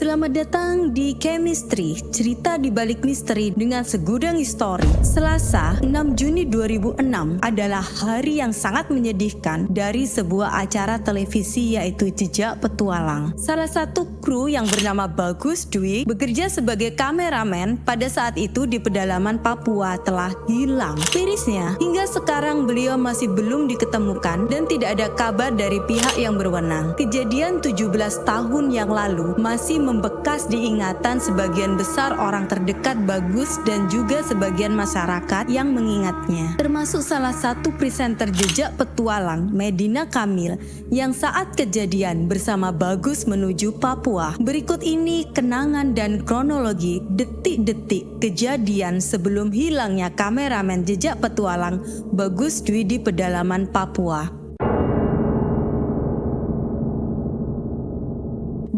Selamat datang di Chemistry, cerita di balik misteri dengan segudang histori. Selasa, 6 Juni 2006 adalah hari yang sangat menyedihkan dari sebuah acara televisi yaitu Jejak Petualang. Salah satu kru yang bernama Bagus Dwi bekerja sebagai kameramen pada saat itu di pedalaman Papua telah hilang. Mirisnya, hingga sekarang beliau masih belum diketemukan dan tidak ada kabar dari pihak yang berwenang. Kejadian 17 tahun yang lalu masih membekas diingatan sebagian besar orang terdekat Bagus dan juga sebagian masyarakat yang mengingatnya. Termasuk salah satu presenter Jejak Petualang, Medina Kamil, yang saat kejadian bersama Bagus menuju Papua. Berikut ini kenangan dan kronologi detik-detik kejadian sebelum hilangnya kameramen Jejak Petualang Bagus Dwi di pedalaman Papua.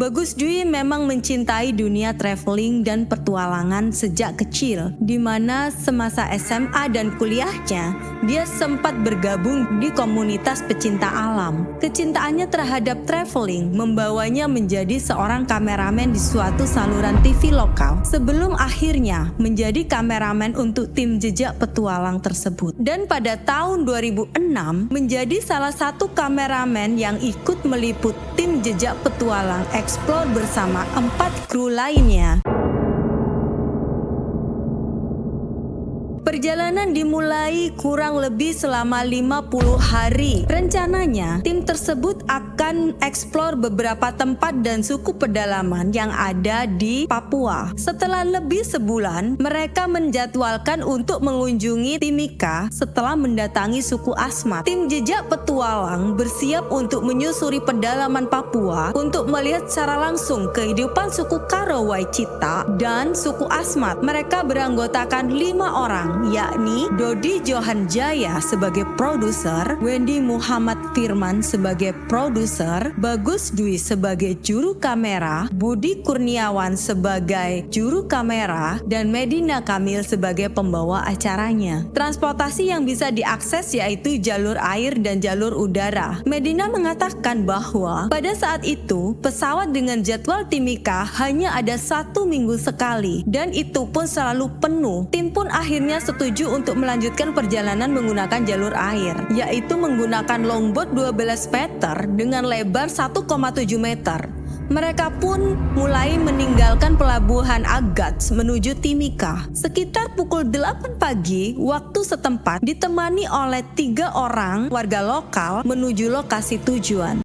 Bagus Dwi memang mencintai dunia traveling dan petualangan sejak kecil, di mana semasa SMA dan kuliahnya, dia sempat bergabung di komunitas pecinta alam. Kecintaannya terhadap traveling membawanya menjadi seorang kameramen di suatu saluran TV lokal, sebelum akhirnya menjadi kameramen untuk tim Jejak Petualang tersebut. Dan pada tahun 2006, menjadi salah satu kameramen yang ikut meliput tim Jejak Petualang Explore bersama 4 kru lainnya. Perjalanan dimulai kurang lebih selama 50 hari. Rencananya, tim tersebut akan eksplor beberapa tempat dan suku pedalaman yang ada di Papua. Setelah lebih sebulan, mereka menjadwalkan untuk mengunjungi Timika setelah mendatangi suku Asmat. Tim Jejak Petualang bersiap untuk menyusuri pedalaman Papua untuk melihat secara langsung kehidupan suku Karo Waicita dan suku Asmat. Mereka beranggotakan 5 orang, yakni Dodi Johan Jaya sebagai produser, Wendy Muhammad Firman sebagai produser, Bagus Dwi sebagai juru kamera, Budi Kurniawan sebagai juru kamera, dan Medina Kamil sebagai pembawa acaranya. Transportasi yang bisa diakses yaitu jalur air dan jalur udara. Medina mengatakan bahwa pada saat itu pesawat dengan jadwal Timika hanya ada 1 minggu sekali dan itu pun selalu penuh. Tim pun akhirnya setuju untuk melanjutkan perjalanan menggunakan jalur air, yaitu menggunakan longboat 12 meter dengan lebar 1,7 meter. Mereka pun mulai meninggalkan pelabuhan Agats menuju Timika. Sekitar pukul 8 pagi waktu setempat ditemani oleh 3 orang warga lokal menuju lokasi tujuan.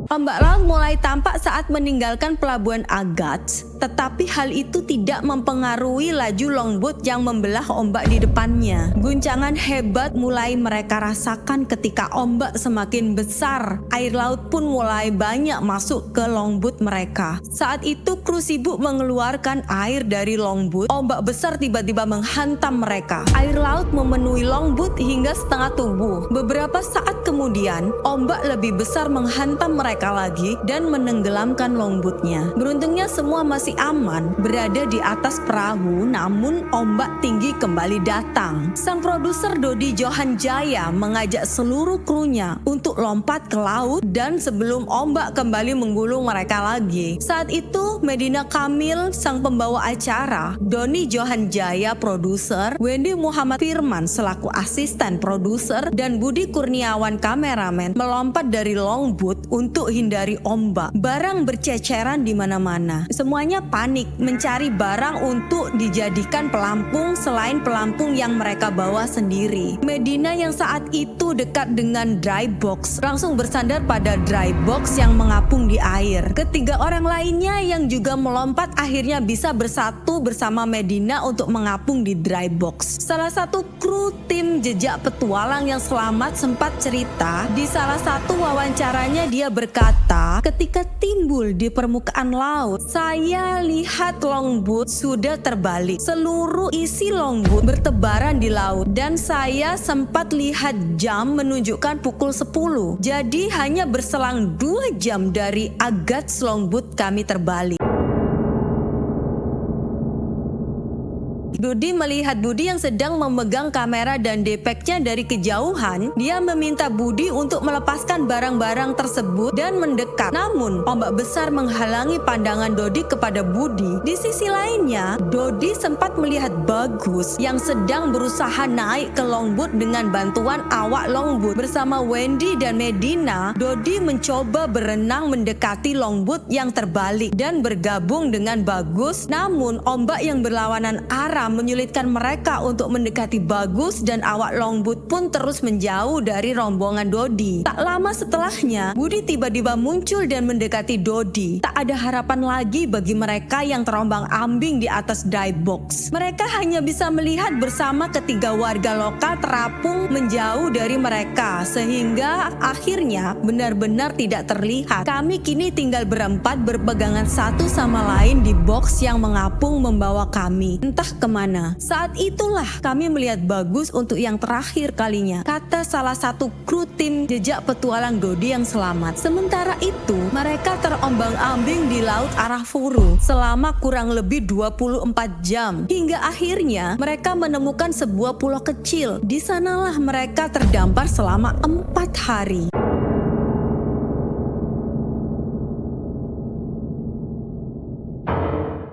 Ombak laut mulai tampak saat meninggalkan pelabuhan Agats, tetapi hal itu tidak mempengaruhi laju longboat yang membelah ombak di depannya. Guncangan hebat mulai mereka rasakan ketika ombak semakin besar. Air laut pun mulai banyak masuk ke longboat mereka. Saat itu kru sibuk mengeluarkan air dari longboat. Ombak besar tiba-tiba menghantam mereka. Air laut memenuhi longboat hingga setengah tubuh. Beberapa saat kemudian, ombak lebih besar menghantam mereka lagi dan menenggelamkan longboatnya. Beruntungnya semua masih aman berada di atas perahu, namun ombak tinggi kembali datang. Sang produser Dodi Johan Jaya mengajak seluruh krunya untuk lompat ke laut dan sebelum ombak kembali menggulung mereka lagi. Saat itu Medina Kamil sang pembawa acara, Doni Johan Jaya produser, Wendy Muhammad Firman selaku asisten produser, dan Budi Kurniawan kameramen melompat dari longboat untuk hindari ombak. Barang berceceran di mana-mana. Semuanya panik mencari barang untuk dijadikan pelampung selain pelampung yang mereka bawa sendiri. Medina yang saat itu dekat dengan dry box langsung bersandar pada dry box yang mengapung di air. Ketiga orang lainnya yang juga melompat akhirnya bisa bersatu bersama Medina untuk mengapung di dry box. Salah satu kru tim Jejak Petualang yang selamat sempat cerita di salah satu wawancaranya. Dia berkata, ketika timbul di permukaan laut, saya lihat longboat sudah terbalik. Seluruh isi longboat bertebaran di laut dan saya sempat lihat jam menunjukkan pukul 10. Jadi hanya berselang 2 jam dari Agats longboat kami terbalik. Dodi melihat Budi yang sedang memegang kamera dan depeknya dari kejauhan. Dia meminta Budi untuk melepaskan barang-barang tersebut dan mendekat. Namun, ombak besar menghalangi pandangan Dodi kepada Budi. Di sisi lainnya, Dodi sempat melihat Bagus yang sedang berusaha naik ke longboat dengan bantuan awak longboat. Bersama Wendy dan Medina, Dodi mencoba berenang mendekati longboat yang terbalik dan bergabung dengan Bagus. Namun, ombak yang berlawanan arah menyulitkan mereka untuk mendekati Bagus dan awak longboat pun terus menjauh dari rombongan Dodi. Tak lama setelahnya, Budi tiba-tiba muncul dan mendekati Dodi. Tak ada harapan lagi bagi mereka yang terombang-ambing di atas dive box. Mereka hanya bisa melihat bersama ketiga warga lokal terapung menjauh dari mereka, sehingga akhirnya benar-benar tidak terlihat. Kami kini tinggal berempat berpegangan satu sama lain di box yang mengapung membawa kami entah kemana. Saat itulah kami melihat Bagus untuk yang terakhir kalinya, kata salah satu kru tim jejak petualang Dodi yang selamat. Sementara itu, mereka terombang-ambing di laut arah Furu selama kurang lebih 24 jam. Hingga akhirnya mereka menemukan sebuah pulau kecil. Di sanalah mereka terdampar selama 4 hari.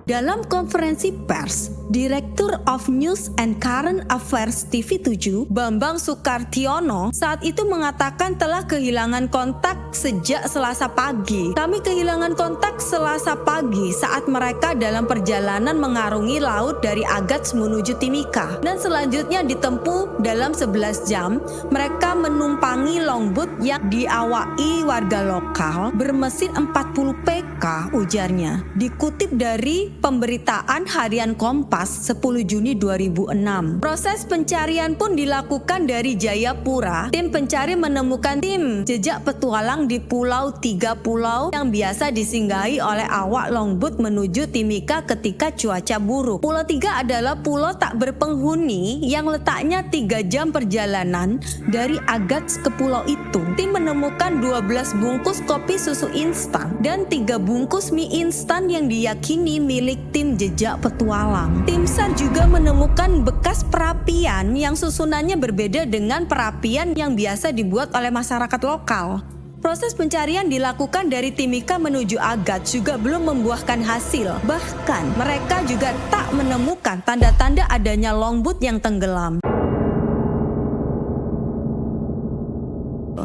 Dalam konferensi pers, Direktur of News and Current Affairs TV7, Bambang Sukartiono, saat itu mengatakan telah kehilangan kontak sejak Selasa pagi. Kami kehilangan kontak Selasa pagi saat mereka dalam perjalanan mengarungi laut dari Agats menuju Timika. Dan selanjutnya ditempuh dalam 11 jam, mereka menumpangi longboat yang diawaki warga lokal bermesin 40 PK, ujarnya. Dikutip dari pemberitaan harian Kompas 10 Juni 2006. Proses pencarian pun dilakukan dari Jayapura. Tim pencari menemukan tim jejak petualang di Pulau 3 pulau yang biasa disinggahi oleh awak longboat menuju Timika ketika cuaca buruk. Pulau 3 adalah pulau tak berpenghuni yang letaknya 3 jam perjalanan dari Agats ke pulau itu. Tim menemukan 12 bungkus kopi susu instan dan 3 bungkus mie instan yang diyakini milik tim jejak petualang. Tim SAR juga menemukan bekas perapian yang susunannya berbeda dengan perapian yang biasa dibuat oleh masyarakat lokal. Proses pencarian dilakukan dari Timika menuju Agats juga belum membuahkan hasil. Bahkan mereka juga tak menemukan tanda-tanda adanya longboat yang tenggelam.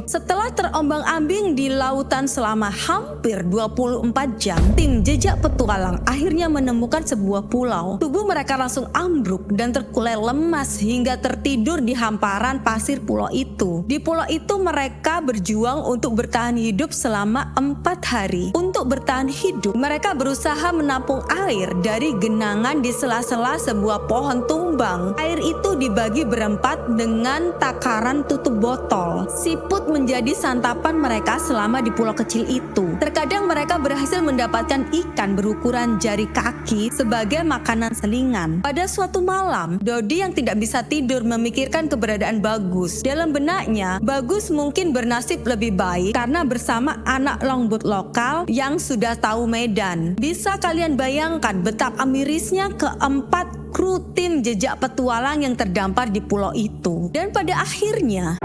Setelah terombang-ambing di lautan selama hampir 24 jam, tim jejak petualang akhirnya menemukan sebuah pulau. Tubuh mereka langsung ambruk dan terkulai lemas hingga tertidur di hamparan pasir pulau itu. Di pulau itu mereka berjuang untuk bertahan hidup selama 4 hari. Untuk bertahan hidup, mereka berusaha menampung air dari genangan di sela-sela sebuah pohon tumbang. Air itu dibagi berempat dengan takaran tutup botol. Siput menjadi santapan mereka selama di pulau kecil itu. Terkadang mereka berhasil mendapatkan ikan berukuran jari kaki sebagai makanan selingan. Pada suatu malam, Dodi yang tidak bisa tidur memikirkan keberadaan Bagus. Dalam benaknya, Bagus mungkin bernasib lebih baik karena bersama anak longboat lokal yang sudah tahu medan. Bisa kalian bayangkan betapa mirisnya keempat kru tim jejak petualang yang terdampar di pulau itu. Dan pada akhirnya,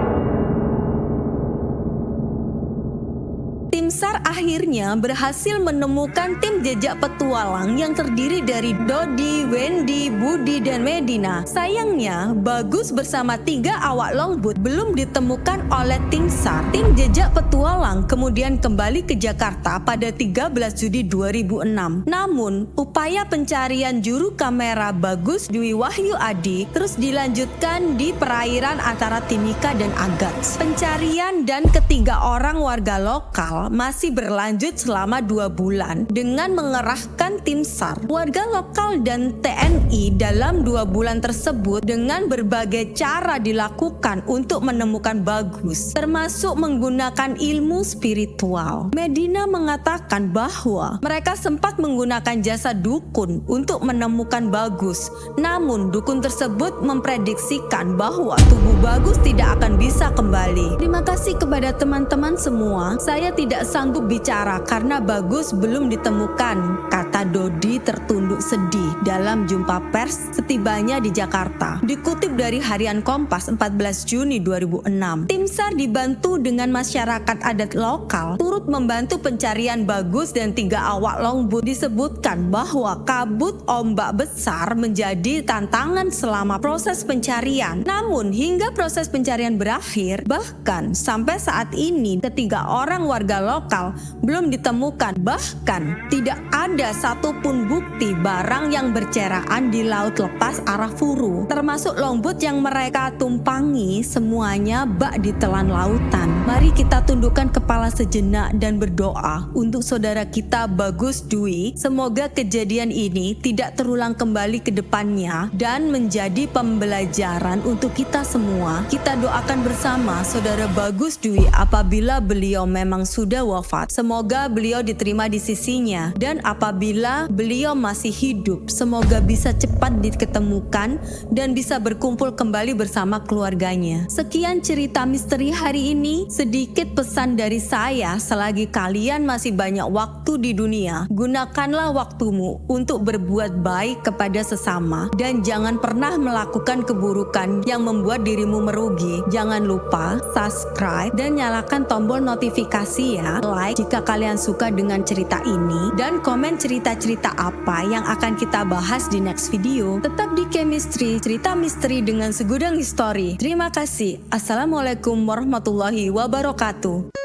tim SAR akhirnya berhasil menemukan tim jejak petualang yang terdiri dari Dodi, Wendy, Budi, dan Medina. Sayangnya, Bagus bersama 3 awak longboat belum ditemukan oleh tim SAR. Tim jejak petualang kemudian kembali ke Jakarta pada 13 Juni 2006. Namun, upaya pencarian juru kamera Bagus Dwi Wahyu Adi terus dilanjutkan di perairan antara Timika dan Agats. Pencarian dan ketiga orang warga lokal masih berlanjut selama 2 bulan dengan mengerahkan tim SAR, warga lokal dan TNI dalam 2 bulan tersebut dengan berbagai cara dilakukan untuk menemukan Bagus, termasuk menggunakan ilmu spiritual. Medina mengatakan bahwa mereka sempat menggunakan jasa dukun untuk menemukan Bagus, namun dukun tersebut memprediksikan bahwa tubuh Bagus tidak akan bisa kembali. Terima kasih kepada teman-teman semua. Saya tidak sanggup bicara karena Bagus belum ditemukan, kata kata Dodi tertunduk sedih dalam jumpa pers setibanya di Jakarta. Dikutip dari Harian Kompas 14 Juni 2006, tim SAR dibantu dengan masyarakat adat lokal turut membantu pencarian Bagus dan 3 awak longboat. Disebutkan bahwa kabut ombak besar menjadi tantangan selama proses pencarian. Namun hingga proses pencarian berakhir, bahkan sampai saat ini ketiga orang warga lokal belum ditemukan. Bahkan tidak ada satupun bukti barang yang berceraan di laut lepas arah Furu, termasuk longboat yang mereka tumpangi, semuanya bak ditelan lautan. Mari kita tundukkan kepala sejenak dan berdoa untuk saudara kita Bagus Dwi. Semoga kejadian ini tidak terulang kembali ke depannya dan menjadi pembelajaran untuk kita semua. Kita doakan bersama saudara Bagus Dwi apabila beliau memang sudah wafat. Semoga beliau diterima di sisinya, dan apabila beliau masih hidup, semoga bisa cepat diketemukan dan bisa berkumpul kembali bersama keluarganya. Sekian cerita misteri hari ini. Sedikit pesan dari saya, selagi kalian masih banyak waktu di dunia, gunakanlah waktumu untuk berbuat baik kepada sesama dan jangan pernah melakukan keburukan yang membuat dirimu merugi. Jangan lupa subscribe dan nyalakan tombol notifikasi ya. Like jika kalian suka dengan cerita ini, dan komen cerita-cerita apa yang akan kita bahas di next video. Tetap di Chemistry, cerita misteri dengan segudang histori. Terima kasih. Assalamualaikum warahmatullahi wabarakatuh.